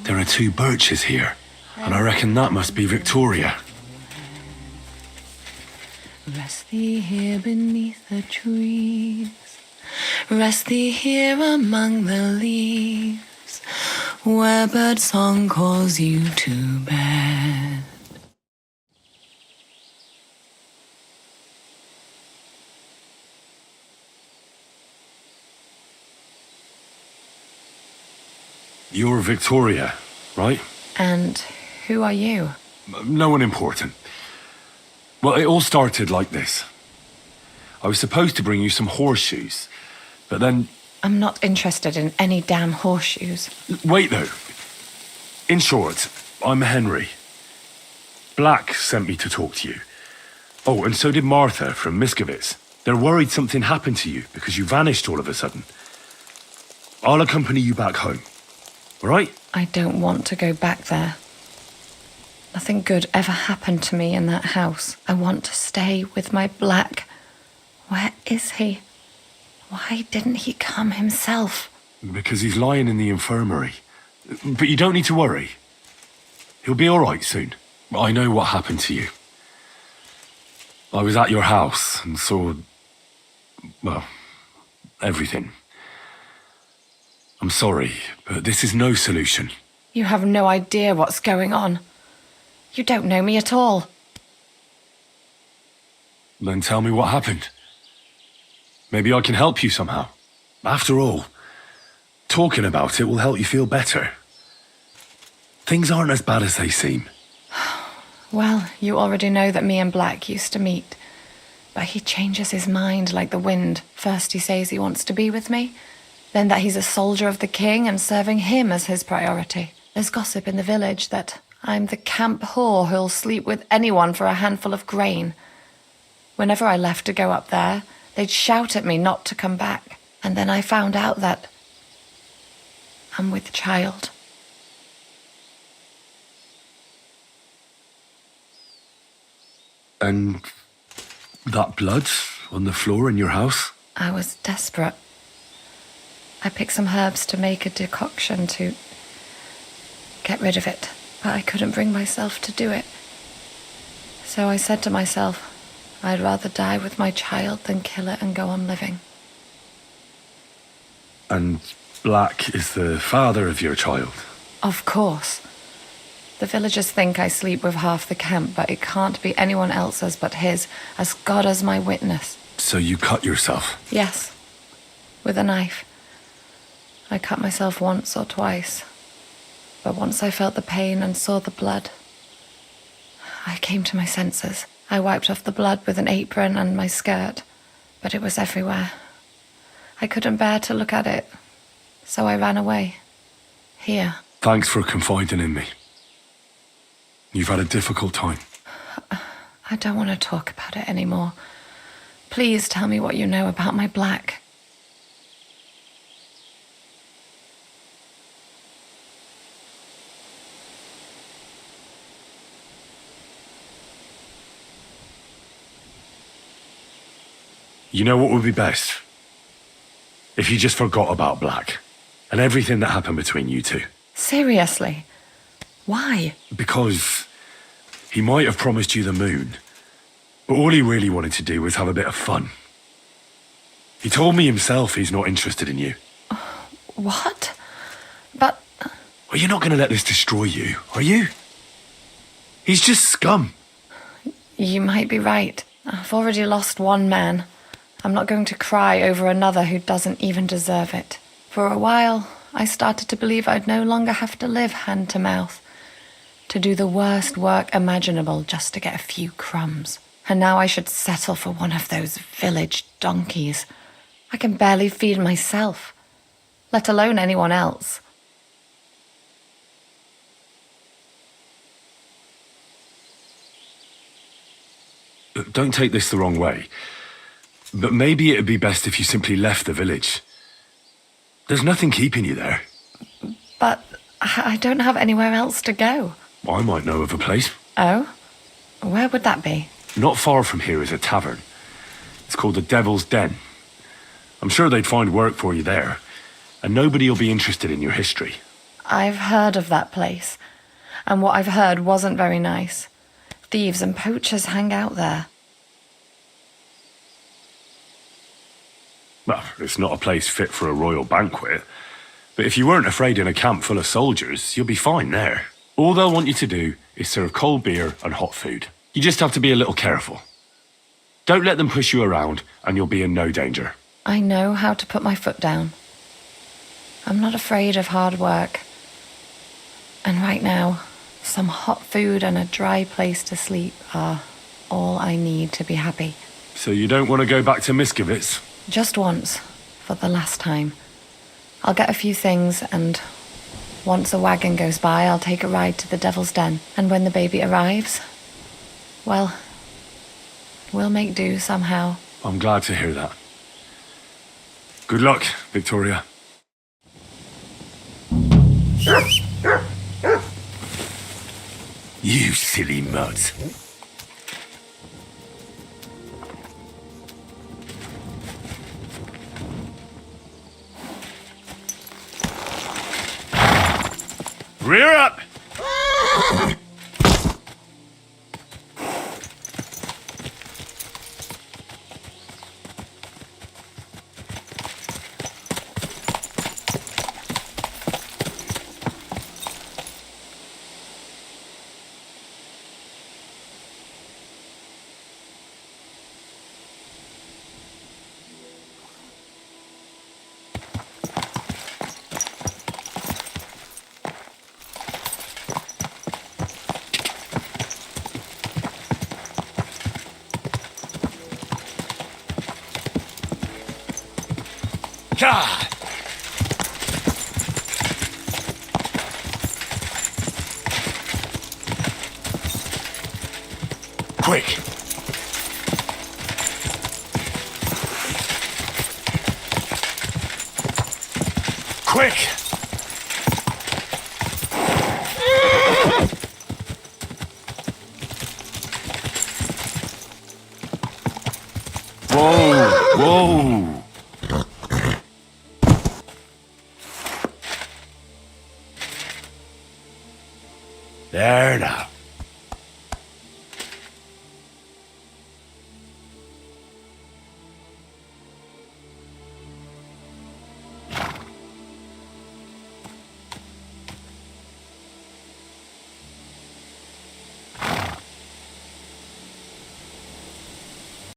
There are two birches here, and I reckon that must be Victoria. Rest thee here beneath the trees. Rest thee here among the leaves, where bird song calls you to bed. You're Victoria, right? And who are you? No one important. Well, it all started like this. I was supposed to bring you some horseshoes, but then... I'm not interested in any damn horseshoes. Wait, though. In short, I'm Henry. Black sent me to talk to you. Oh, and so did Martha from Miskovitz. They're worried something happened to you because you vanished all of a sudden. I'll accompany you back home. All right? I don't want to go back there. Nothing good ever happened to me in that house. I want to stay with my Black. Where is he? Why didn't he come himself? Because he's lying in the infirmary. But you don't need to worry. He'll be all right soon. I know what happened to you. I was at your house and saw... well, everything. I'm sorry, but this is no solution. You have no idea what's going on. You don't know me at all. Then tell me what happened. Maybe I can help you somehow. After all, talking about it will help you feel better. Things aren't as bad as they seem. Well, you already know that me and Black used to meet. But he changes his mind like the wind. First he says he wants to be with me, then that he's a soldier of the king and serving him as his priority. There's gossip in the village that I'm the camp whore who'll sleep with anyone for a handful of grain. Whenever I left to go up there, they'd shout at me not to come back. And then I found out that I'm with child. And that blood on the floor in your house? I was desperate. I picked some herbs to make a decoction to get rid of it, but I couldn't bring myself to do it. So I said to myself, I'd rather die with my child than kill it and go on living. And Black is the father of your child? Of course. The villagers think I sleep with half the camp, but it can't be anyone else's but his, as God is my witness. So you cut yourself? Yes, with a knife. I cut myself once or twice, but once I felt the pain and saw the blood, I came to my senses. I wiped off the blood with an apron and my skirt, but it was everywhere. I couldn't bear to look at it, so I ran away. Here. Thanks for confiding in me. You've had a difficult time. I don't want to talk about it anymore. Please tell me what you know about my Black. You know what would be best? If you just forgot about Black and everything that happened between you two. Seriously? Why? Because he might have promised you the moon, but all he really wanted to do was have a bit of fun. He told me himself he's not interested in you. What? But... Well, you're not going to let this destroy you, are you? He's just scum. You might be right. I've already lost one man. I'm not going to cry over another who doesn't even deserve it. For a while, I started to believe I'd no longer have to live hand to mouth, to do the worst work imaginable just to get a few crumbs. And now I should settle for one of those village donkeys. I can barely feed myself, let alone anyone else. Don't take this the wrong way, but maybe it'd be best if you simply left the village. There's nothing keeping you there. But I don't have anywhere else to go. I might know of a place. Oh? Where would that be? Not far from here is a tavern. It's called the Devil's Den. I'm sure they'd find work for you there. and nobody will be interested in your history. I've heard of that place, and what I've heard wasn't very nice. Thieves and poachers hang out there. Well, it's not a place fit for a royal banquet, but if you weren't afraid in a camp full of soldiers, you'll be fine there. All they'll want you to do is serve cold beer and hot food. You just have to be a little careful. Don't let them push you around, and you'll be in no danger. I know how to put my foot down. I'm not afraid of hard work. And right now, some hot food and a dry place to sleep are all I need to be happy. So you don't want to go back to Miskovitz? Just once, for the last time. I'll get a few things, and once a wagon goes by, I'll take a ride to the Devil's Den. And when the baby arrives, well, we'll make do somehow. I'm glad to hear that. Good luck, Victoria. You silly mutt. Rear up! Ah! Quick! Quick! Whoa! Whoa!